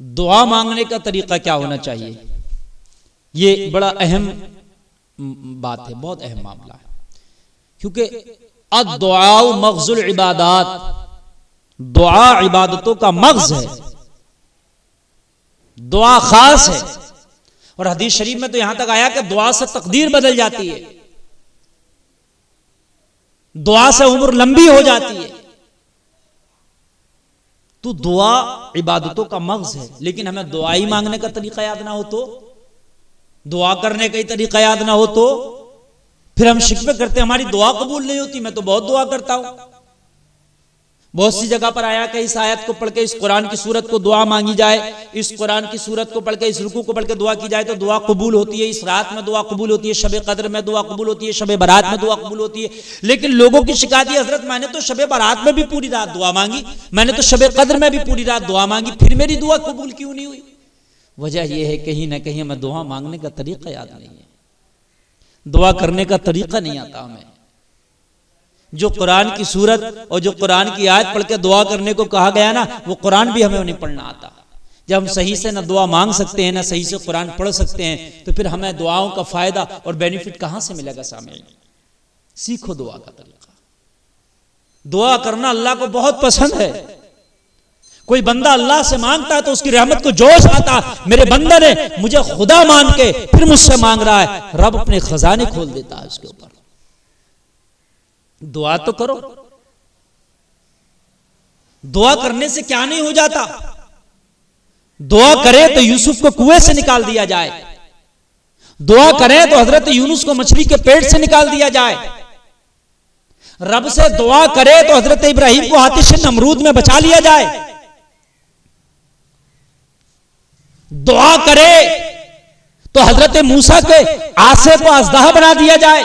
दुआ मांगने का तरीका क्या होना चाहिए, ये बड़ा अहम बात है, बहुत अहम मामला है, क्योंकि अद्दुआ मग़ज़ुल इबादात, दुआ इबादतों का मग़ज़ है, दुआ खास है। और हदीस शरीफ में तो यहां तक आया कि दुआ से तकदीर बदल जाती है, दुआ से उम्र लंबी हो जाती है। तो दुआ इबादतों का मग़ज़ है, लेकिन हमें दुआ ही मांगने का तरीका याद ना हो तो, दुआ करने का ही तरीका याद ना हो तो फिर हम शिकवे करते हैं हमारी दुआ कबूल नहीं होती। मैं तो बहुत दुआ करता हूं। बहुत सी जगह पर आया कि इस आयत को पढ़ के, इस कुरान की सूरत को दुआ मांगी जाए, इस कुरान की सूरत को पढ़ के, इस रुकू को पढ़ के दुआ की जाए तो दुआ कबूल होती है। इस रात में दुआ कबूल होती है, शब कद्र में दुआ कबूल होती है, शब बारात में दुआ कबूल होती है। लेकिन लोगों की शिकायत है, हजरत मैंने तो शब बारात में भी पूरी रात दुआ मांगी, मैंने तो शब कद्र में भी पूरी रात दुआ मांगी, फिर मेरी दुआ कबूल क्यों नहीं हुई? वजह यह है कहीं ना कहीं हमें दुआ मांगने का तरीका याद नहीं है, दुआ करने का तरीका नहीं आता हमें। जो कुरान की सूरत और जो कुरान की आयत पढ़ के दुआ करने को कहा गया ना, वो कुरान भी हमें नहीं पढ़ना आता। जब हम सही से ना दुआ मांग सकते हैं ना सही से कुरान पढ़ सकते हैं, तो फिर हमें दुआओं का फायदा और बेनिफिट कहां से मिलेगा? सामने सीखो दुआ का तरीका। दुआ करना अल्लाह को बहुत पसंद है। कोई बंदा अल्लाह से मांगता है तो उसकी रहमत को जोश आता, मेरे बंदा ने मुझे खुदा मान के फिर मुझसे मांग रहा है, रब अपने खजाने खोल देता है उसके ऊपर। दुआ तो करो। दुआ करने से क्या नहीं हो जाता? दुआ करे तो यूसुफ को कुएं से निकाल दिया जाए, दुआ करें तो हजरत यूनुस को मछली के पेट से निकाल दिया जाए, रब से दुआ करे तो हजरत इब्राहिम को आतिश नमरूद में बचा लिया जाए, दुआ करे तो हजरत मूसा के आसे को अजदहा बना दिया जाए,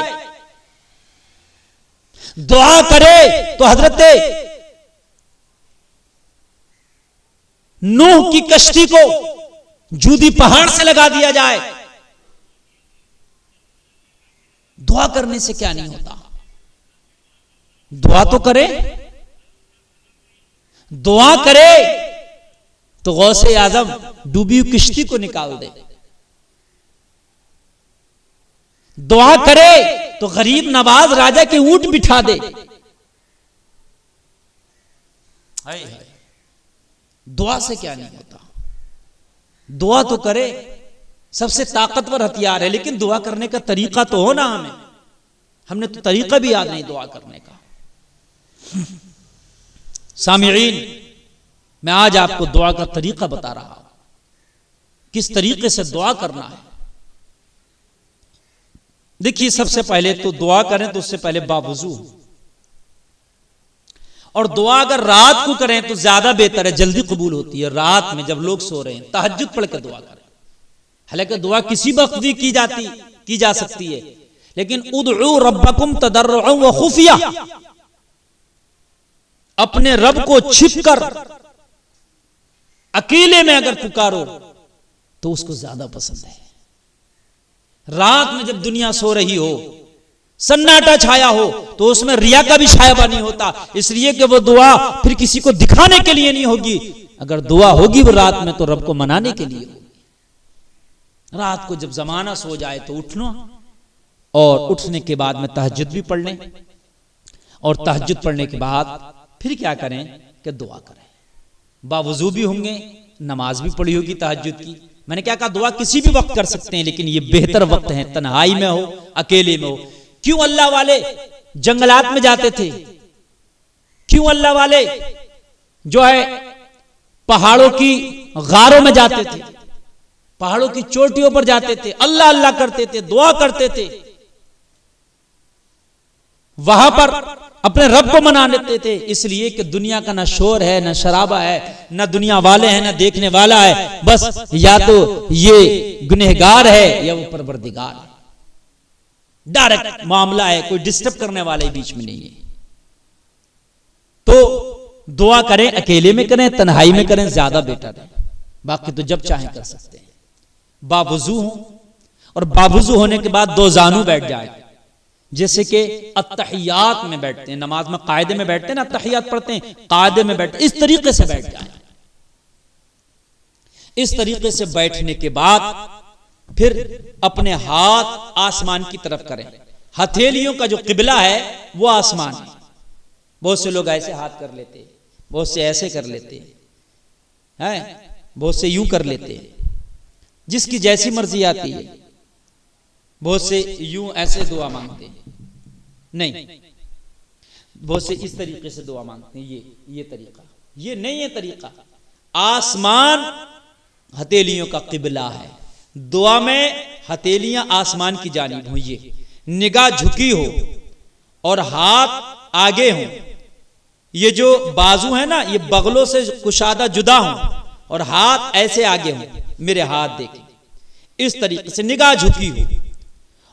दुआ करे तो हजरत नूह की कश्ती को जूदी पहाड़ से लगा दिया जाए। दुआ करने से क्या नहीं होता? दुआ तो करे। दुआ करे तो गौसे आजम डूबी हुई किश्ती को निकाल दे, दुआ करे तो गरीब नवाज राजा के ऊंट बिठा दे। दुआ से क्या नहीं होता? दुआ तो करे, सबसे ताकतवर हथियार है, लेकिन दुआ करने का तरीका तो हो ना हमें। हमने तो तरीका भी याद नहीं दुआ करने का। सामिईन, मैं आज आपको दुआ का तरीका बता रहा हूं, किस तरीके से दुआ करना है। देखिए, सबसे पहले तो दुआ करें तो उससे पहले बावुजू, और दुआ अगर रात को करें तो ज्यादा बेहतर है, जल्दी कबूल होती है। रात में जब लोग सो रहे हैं तहज्जुद पढ़ के दुआ करें। हालांकि दुआ किसी वक्त भी की जा सकती है, लेकिन उदउ रब्बकुम तदर्रुअन व खुफिया, अपने रब को छिपकर अकेले में अगर पुकारो तो उसको ज्यादा पसंद है। रात में जब दुनिया सो रही हो, सन्नाटा छाया हो, तो उसमें रिया का भी शायबा नहीं होता, इसलिए कि वो दुआ फिर किसी को दिखाने के लिए नहीं होगी। अगर दुआ होगी वो रात में तो रब को मनाने के लिए होगी। रात को जब जमाना सो जाए तो उठना, और उठने के बाद में तहज्जुद भी पढ़ लें, और तहज्जुद पढ़ने के बाद फिर क्या करें कि दुआ करें। बावुजू भी होंगे, नमाज भी पढ़ी होगी तहज्जुद की। मैंने क्या कहा? दुआ किसी भी वक्त कर सकते हैं, लेकिन ये बेहतर वक्त है तन्हाई में हो, अकेले में हो। क्यों अल्लाह वाले जंगलात में जाते थे? क्यों अल्लाह वाले जो है पहाड़ों की गारों में जाते थे, पहाड़ों की चोटियों पर जाते थे, अल्लाह अल्लाह करते थे, दुआ करते थे, वहां पर अपने रब को मना लेते थे? इसलिए कि दुनिया का ना शोर है, ना शराबा है, ना दुनिया वाले हैं, ना देखने वाला है। बस या तो ये गुनहगार है या वो परवरदिगार है। डायरेक्ट मामला है, कोई डिस्टर्ब करने वाले बीच में नहीं है। तो दुआ करें, अकेले में करें, तन्हाई में करें, ज्यादा बेटर है। बाकी तो जब चाहे कर सकते हैं। बावुजू हो, और बावुजू होने के बाद दो जानू बैठ जाए, जैसे कि अत्तहियात में बैठते हैं, नमाज में कायदे में बैठते हैं ना, अत्तहियात पढ़ते हैं, कायदे में बैठते, इस तरीके से बैठ जाए। इस तरीके से बैठने के बाद फिर अपने हाथ आसमान की तरफ करें। हथेलियों का जो किबला है वो आसमान है। बहुत से लोग ऐसे हाथ कर लेते, बहुत से ऐसे कर लेते हैं, बहुत से यूं कर लेते हैं, जिसकी जैसी मर्जी आती है। बहुत से यूं ऐसे दुआ मांगते हैं, नहीं, बहुत से इस तरीके से दुआ मांगते हैं। ये तरीका, ये नहीं है तरीका। आसमान हथेलियों का किबला है। दुआ में हथेलियां आसमान की जानिब हो, ये निगाह झुकी हो और हाथ आगे हो। ये जो बाजू है ना, ये बगलों से कुशादा जुदा हो और हाथ ऐसे आगे हो, मेरे हाथ देखें, इस तरीके से निगाह झुकी हो।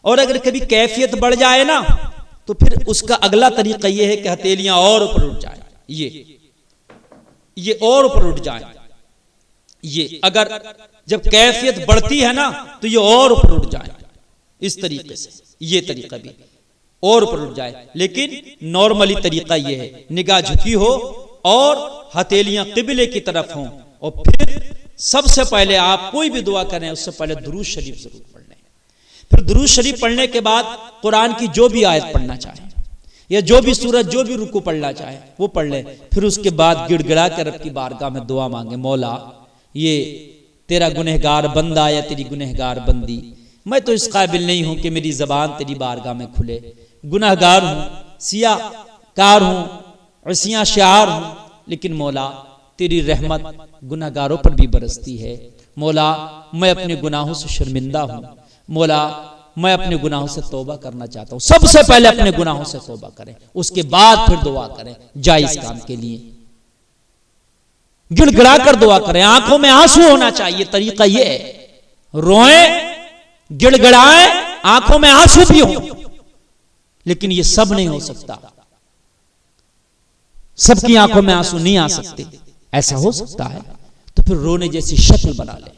और अगर कभी कैफियत बढ़ जाए ना, तो फिर उसका अगला तरीका यह है कि हथेलियां और ऊपर उठ जाए, ये और ऊपर उठ जाए। ये अगर जब कैफियत बढ़ती है ना, तो ये और ऊपर उठ जाए, इस तरीके से। ये तरीका भी और ऊपर उठ जाए, लेकिन नॉर्मली तरीका ये है, निगाह झुकी हो और हथेलियां किबले की तरफ हों। और फिर सबसे पहले आप कोई भी दुआ करें, उससे पहले दुरूद शरीफ जरूर पढ़ लें। फिर दुरूद शरीफ पढ़ने के बाद कुरान की जो भी आयत पढ़ना चाहे या जो भी सूरत, जो भी रुकू पढ़ना चाहे वो पढ़ ले। फिर उसके बाद गिड़गिड़ा कर रब की बारगाह में दुआ मांगे, मौला ये तेरा गुनहगार बंदा या तेरी गुनहगार बंदी, मैं तो इस काबिल नहीं हूं कि मेरी जबान तेरी बारगाह में खुले। गुनहगार हूं, सियाकार हूं, असियां शार हूं, लेकिन मौला तेरी रहमत गुनहगारों पर भी बरसती है। मौला मैं अपने गुनाहों से शर्मिंदा हूं। मौला मैं अपने गुनाहों से तौबा करना चाहता हूं। सबसे पहले अपने गुनाहों से तौबा करें, उसके बाद फिर दुआ करें जायज काम के लिए। गिड़गिड़ा कर दुआ करें, आंखों में आंसू होना चाहिए। तरीका ये है, रोएं, गिड़गिड़ाएं, आंखों में आंसू भी हो। लेकिन ये सब नहीं हो सकता, सबकी आंखों में आंसू नहीं आ सकते। ऐसा हो सकता है तो फिर रोने जैसी शक्ल बना ले।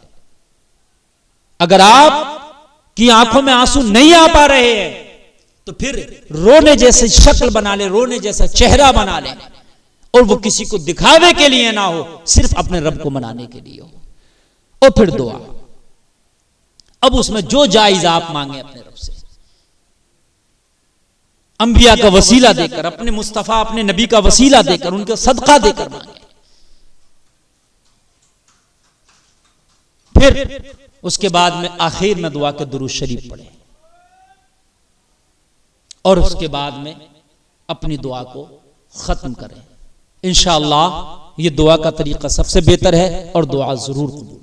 अगर आप की आंखों में आंसू नहीं आ पा रहे हैं तो फिर रोने जैसी शक्ल बना ले, रोने जैसा चेहरा बना ले। और वो किसी को दिखावे के लिए ना हो, सिर्फ अपने रब को मनाने के लिए हो। और फिर दुआ, अब उसमें जो जायज आप मांगे अपने रब से, अंबिया का वसीला देकर, अपने मुस्तफा अपने नबी का वसीला देकर, उनका सदका देकर मांगे। फिर उसके बाद में आखिर में दुआ के दुरूद शरीफ पढ़े और उसके बाद में अपनी दुआ को खत्म करें। इंशाअल्लाह ये दुआ का तरीका सबसे बेहतर है और दुआ जरूर कबूल